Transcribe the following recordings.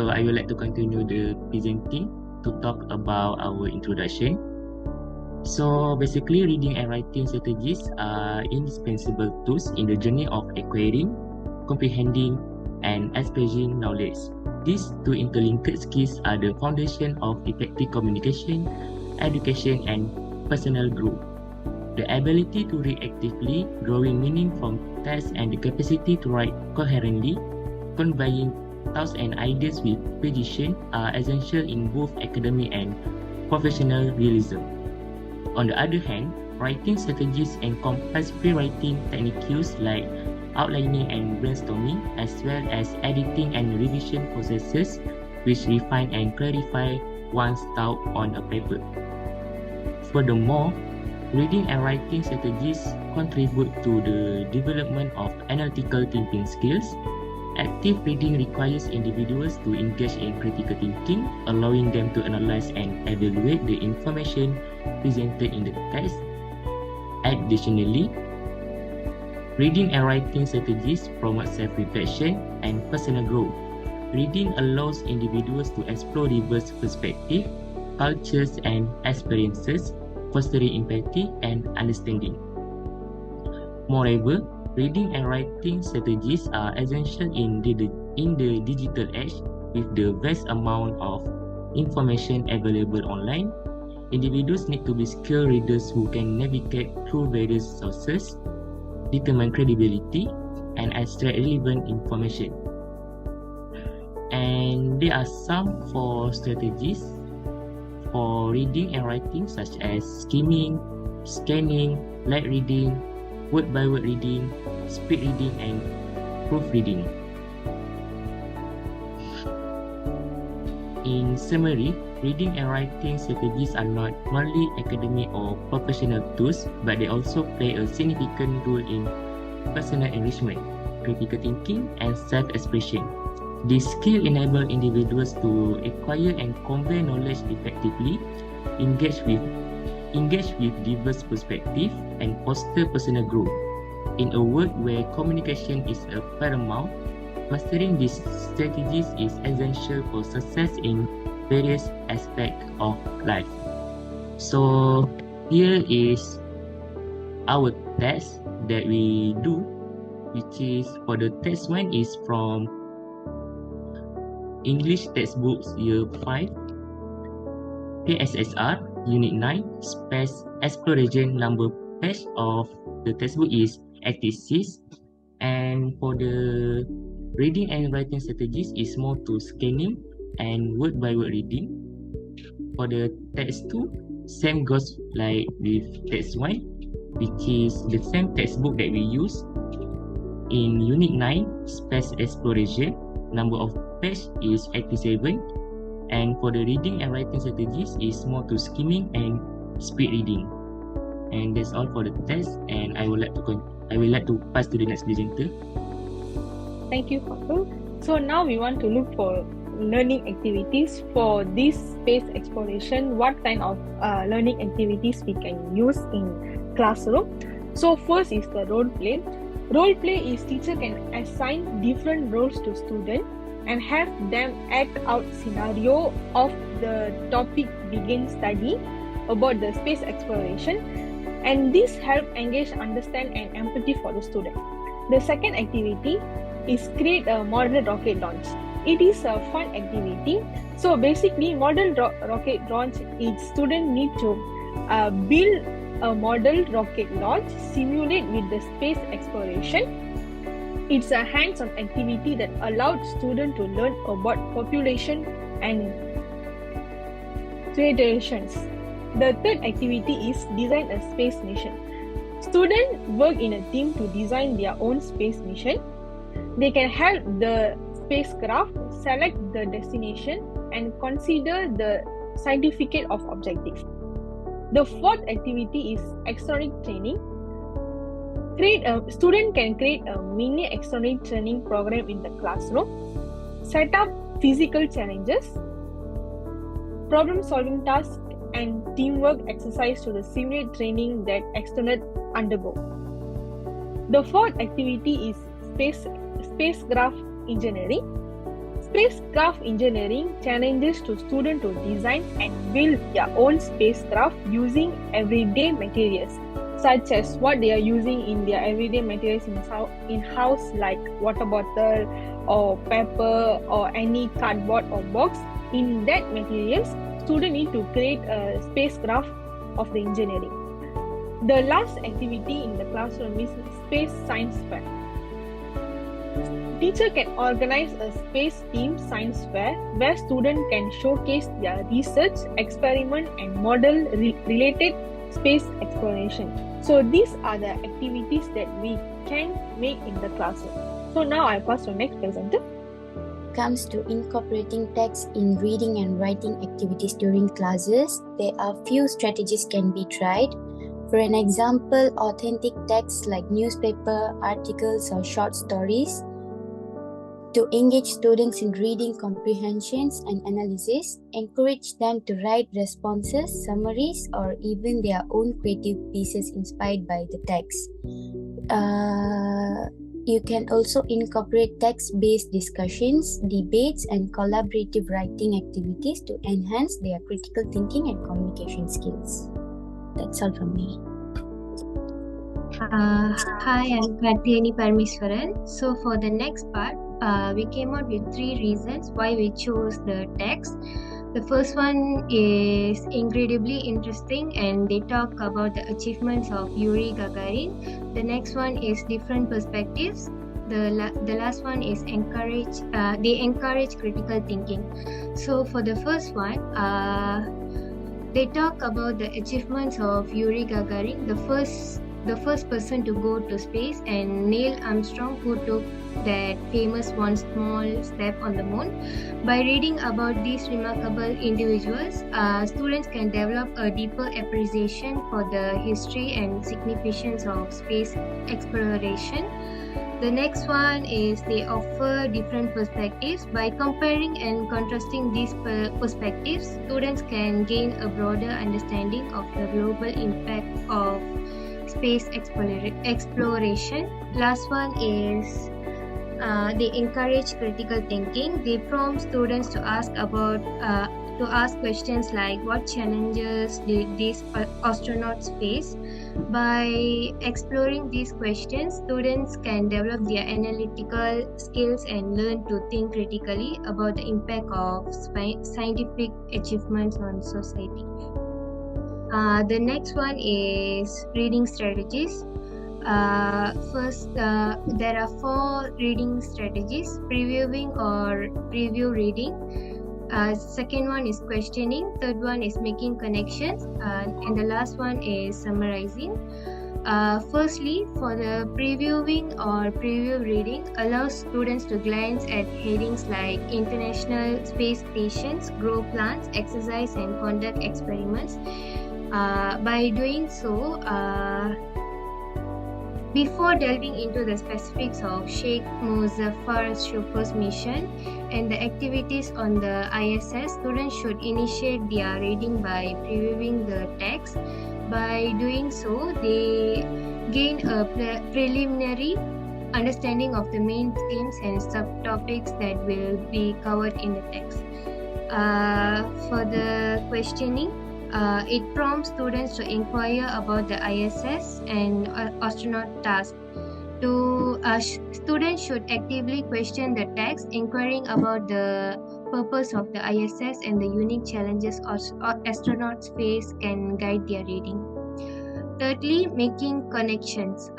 So I would like to continue the presenting to talk about our introduction. So basically, reading and writing strategies are indispensable tools in the journey of acquiring, comprehending, and expressing knowledge. These two interlinked skills are the foundation of effective communication, education, and personal growth. The ability to read actively, drawing meaning from text, and the capacity to write coherently, conveying thoughts and ideas with precision are essential in both academic and professional realism. On the other hand, writing strategies encompass pre-writing techniques like outlining and brainstorming, as well as editing and revision processes, which refine and clarify one's thought on a paper. Furthermore, reading and writing strategies contribute to the development of analytical thinking skills. Active reading requires individuals to engage in critical thinking, allowing them to analyze and evaluate the information presented in the text. Additionally, reading and writing strategies promote self-reflection and personal growth. Reading allows individuals to explore diverse perspectives, cultures, and experiences, fostering empathy and understanding. Moreover, reading and writing strategies are essential in the digital age. With the vast amount of information available online, individuals need to be skilled readers who can navigate through various sources, determine credibility, and extract relevant information. And there are some strategies for reading and writing, such as skimming, scanning, light reading, word-by-word reading, speed reading, and proofreading. In summary, reading and writing strategies are not merely academic or professional tools, but they also play a significant role in personal enrichment, critical thinking, and self-expression. These skills enable individuals to acquire and convey knowledge effectively, engage with diverse perspectives, and foster personal growth. In a world where communication is paramount, mastering these strategies is essential for success in various aspects of life. So here is our test that we do, which is for the test 1 is from English textbooks year 5, KSSR Unit 9, Space Exploration. Number page of the textbook is 86, and for the reading and writing strategies is more to scanning and word-by-word reading. For the text 2, same goes like with text 1, which is the same textbook that we use in Unit 9, Space Exploration. Number of page is 87. And for the reading and writing strategies is more to skimming and speed reading. And that's all for the test. And I would like to pass to the next presenter. Thank you, Fakul. So now we want to look for learning activities for this space exploration. What kind of learning activities we can use in classroom? So first is the role play. Role play is teacher can assign different roles to students and have them act out scenario of the topic begin study about the space exploration, and this help engage, understand, and empathy for the student. The second activity is create a model rocket launch. It is a fun activity. So basically, model rocket launch is student need to build a model rocket launch, simulate with the space exploration. It's a hands-on activity that allowed students to learn about population and gradations. The third activity is design a space mission. Students work in a team to design their own space mission. They can help the spacecraft select the destination and consider the certificate of objective. The fourth activity is external training. Student can create a mini external training program in the classroom, set up physical challenges, problem-solving tasks, and teamwork exercise to the simulate training that external undergo. The fourth activity is spacecraft engineering. Spacecraft engineering challenges to students to design and build their own spacecraft using everyday materials, such as what they are using in their everyday materials in house, like water bottle or paper or any cardboard or box. In that materials, students need to create a spacecraft of the engineering. The last activity in the classroom is space science fair. Teacher can organize a space themed science fair where students can showcase their research, experiment and model related space exploration. So these are the activities that we can make in the classroom. So now I pass to next presenter. Comes to incorporating text in reading and writing activities during classes, there are few strategies can be tried. For an example, authentic texts like newspaper, articles or short stories. To engage students in reading comprehensions and analysis, encourage them to write responses, summaries, or even their own creative pieces inspired by the text. You can also incorporate text-based discussions, debates, and collaborative writing activities to enhance their critical thinking and communication skills. That's all from me. Hi, I'm Karthiyani Parameswaran. So for the next part, we came out with 3 reasons why we chose the text. The first one is incredibly interesting and they talk about the achievements of Yuri Gagarin. The next one is different perspectives. The last one is they encourage critical thinking. So for the first one, they talk about the achievements of Yuri Gagarin, the first person to go to space, and Neil Armstrong, who took that famous one small step on the moon. By reading about these remarkable individuals, students can develop a deeper appreciation for the history and significance of space exploration. The next one is they offer different perspectives. By comparing and contrasting these perspectives, students can gain a broader understanding of the global impact of space exploration. Last one is they encourage critical thinking. They prompt students to ask questions like what challenges did these astronauts face. By exploring these questions, students can develop their analytical skills and learn to think critically about the impact of scientific achievements on society. The next one is reading strategies. First, there are 4 reading strategies: previewing or preview reading. Second one is questioning. Third one is making connections. And the last one is summarizing. Firstly, for the previewing or preview reading, allows students to glance at headings like International Space Stations, grow plants, exercise, and conduct experiments. By doing so, before delving into the specifics of Sheikh Muzaffar Shoko's mission and the activities on the ISS, students should initiate their reading by previewing the text. By doing so, they gain a preliminary understanding of the main themes and subtopics that will be covered in the text. For the questioning, it prompts students to inquire about the ISS and astronaut task. Students should actively question the text, inquiring about the purpose of the ISS and the unique challenges astronauts face can guide their reading. Thirdly, making connections.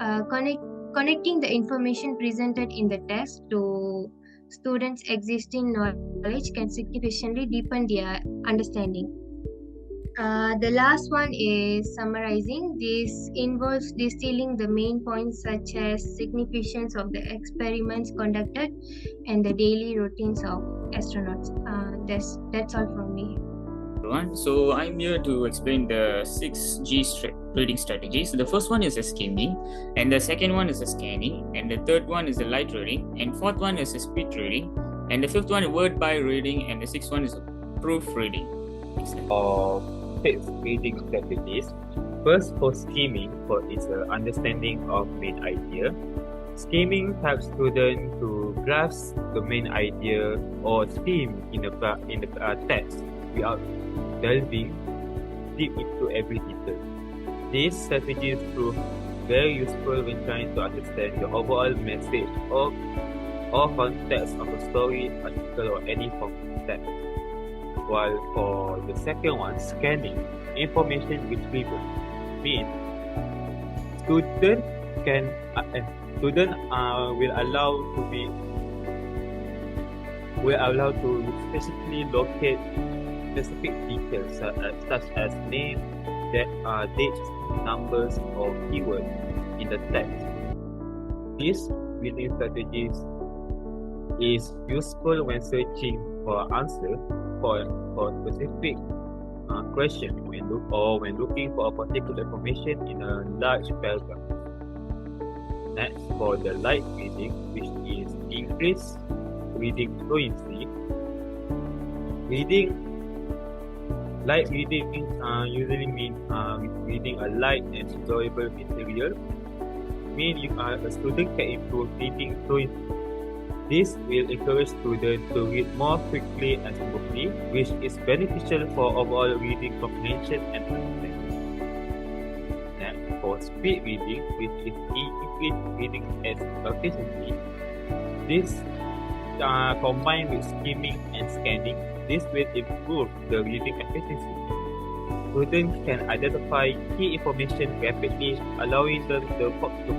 Connecting the information presented in the text to students' existing knowledge can significantly deepen their understanding. The last one is summarizing. This involves distilling the main points such as significance of the experiments conducted and the daily routines of astronauts. That's all from me. So I'm here to explain the 6G reading strategies. The first one is a skimming, and the second one is a scanning, and the third one is a light reading, and fourth one is a speed reading, and the fifth one is word by reading, and the sixth one is a proof reading. Six reading strategies. First, for skimming, for its understanding of main idea. Skimming helps students to grasp the main idea or theme in the text without delving deep into every detail. These strategies prove very useful when trying to understand the overall message or context of a story, article, or any form of text. While for the second one, scanning, information retrieval, means student will allow to specifically locate specific details such as name, dates, numbers, or keywords in the text. These reading strategies is useful when searching for answer for a specific question when looking for a particular information in a large paragraph. Next, for the light reading, which is increased reading fluency. Light reading usually means reading a light and enjoyable material. A student can improve reading fluency. This will encourage students to read more quickly and smoothly, which is beneficial for overall reading comprehension and understanding. Next, for speed reading, which is increased reading efficiency. This combined with skimming and scanning, this will improve the reading efficiency. Students can identify key information rapidly, allowing them to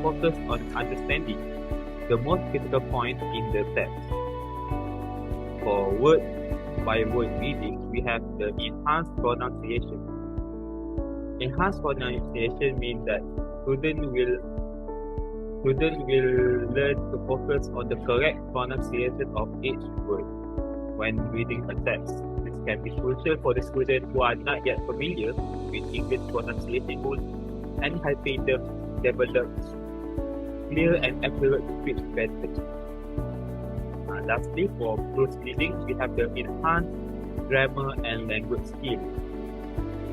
focus on understanding the most critical point in the text. For word-by-word reading, we have the enhanced pronunciation. Enhanced pronunciation means that students will learn to focus on the correct pronunciation of each word when reading a text. This can be crucial for the students who are not yet familiar with English pronunciation rules and helping them develop clear and accurate speech patterns. Lastly, for proofreading, we have the enhanced grammar and language skills.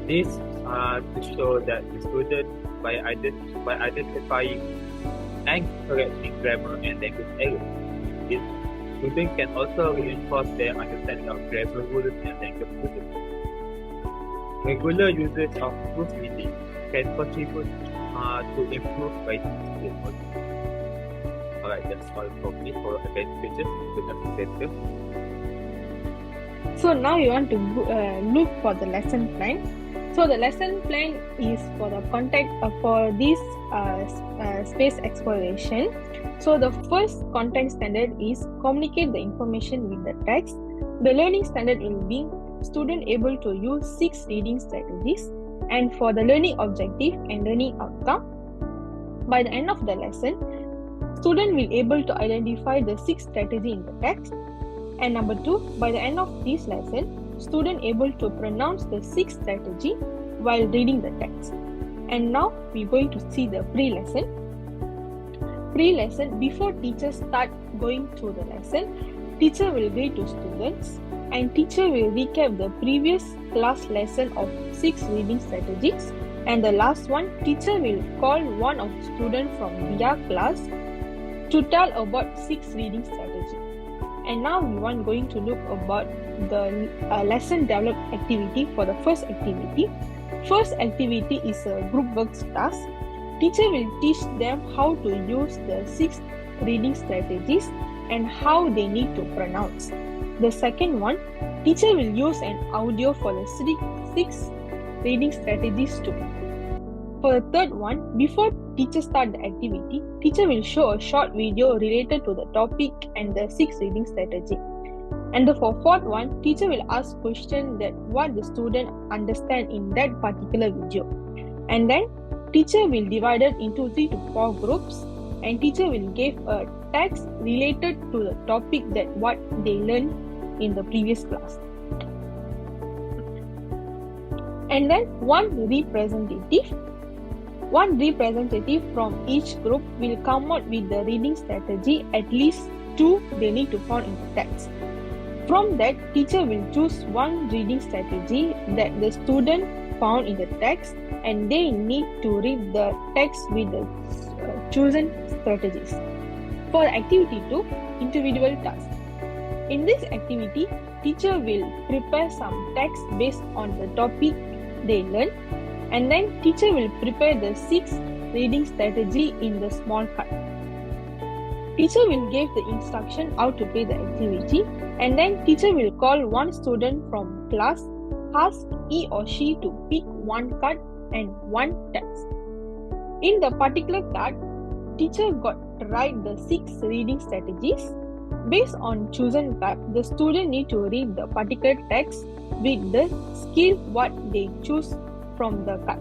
This to show that the student by identifying and correcting grammar and language errors. This student can also reinforce their understanding of grammar rules and language rules. Regular usage of proofreading can contribute to improve writing skills. Alright, that's all from me for advanced pages to the center. So now you want to look for the lesson plan. So the lesson plan is for the context for this space exploration. So the first content standard is communicate the information with the text. The learning standard will be student able to use 6 reading strategies. And for the learning objective and learning outcome, by the end of the lesson, student will able to identify the 6 strategy in the text. And number 2, by the end of this lesson, student able to pronounce the 6 strategy while reading the text. And now we're going to see the pre-lesson. Pre-lesson, before teachers start going through the lesson, teacher will read to students and teacher will recap the previous class lesson of 6 reading strategies. And the last one, teacher will call one of the students from their class to tell about 6 reading strategy. And now we are going to look about the lesson development activity for the first activity. First activity is a group work task. Teacher will teach them how to use the 6 reading strategies and how they need to pronounce. The second one, teacher will use an audio for the 6 reading strategies too. For the third one, before teacher start the activity, teacher will show a short video related to the topic and the 6 reading strategy. And for fourth one, teacher will ask question that what the student understand in that particular video. And then teacher will divide it into 3 to 4 groups and teacher will give a text related to the topic that what they learned in the previous class. And then one representative from each group will come out with the reading strategy, at least 2 they need to find in the text. From that, teacher will choose one reading strategy that the student found in the text and they need to read the text with the chosen strategies. For activity 2, individual task. In this activity, teacher will prepare some text based on the topic they learn, and then teacher will prepare the 6 reading strategy in the small card. Teacher will give the instruction how to play the activity, and then teacher will call one student from class, ask he or she to pick one card and one text. In the particular card, teacher got to write the 6 reading strategies. Based on chosen card, the student need to read the particular text with the skill what they choose from the card.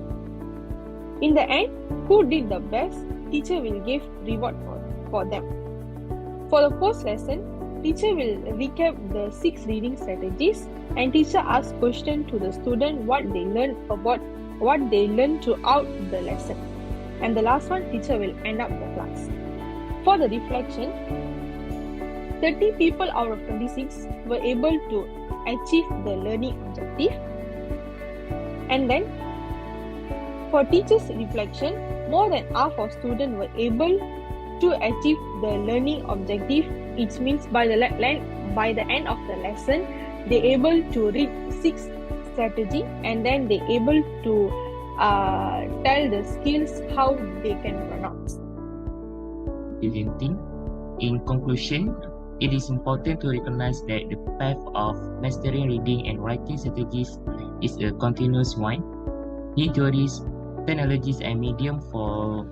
In the end, who did the best, teacher will give reward for them. For the first lesson, teacher will recap the 6 reading strategies, and teacher asks question to the student what they learned about what they learned throughout the lesson. And the last one, teacher will end up the class. For the reflection, 30 people out of 26 were able to achieve the learning objective. And then, for teacher's reflection, more than half of students were able to achieve the learning objective. It means by the end of the lesson, they able to read 6 strategy, and then they able to tell the skills how they can pronounce. Presenting. In conclusion, it is important to recognize that the path of mastering reading and writing strategies is a continuous one. New theories, technologies, and medium for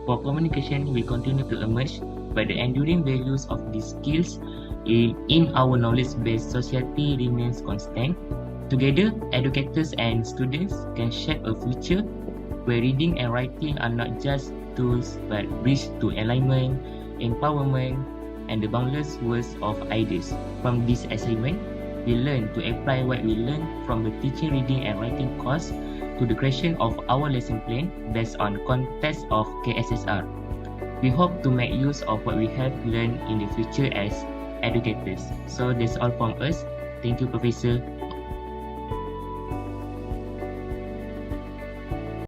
communication will continue to emerge, but the enduring values of these skills in our knowledge-based society remains constant. Together, educators and students can shape a future where reading and writing are not just tools but bridge to alignment, empowerment, and the boundless world of ideas. From this assignment, we learn to apply what we learned from the teaching reading and writing course to the creation of our lesson plan based on context of KSSR. We hope to make use of what we have learned in the future as educators. So that's all from us. Thank you, Professor.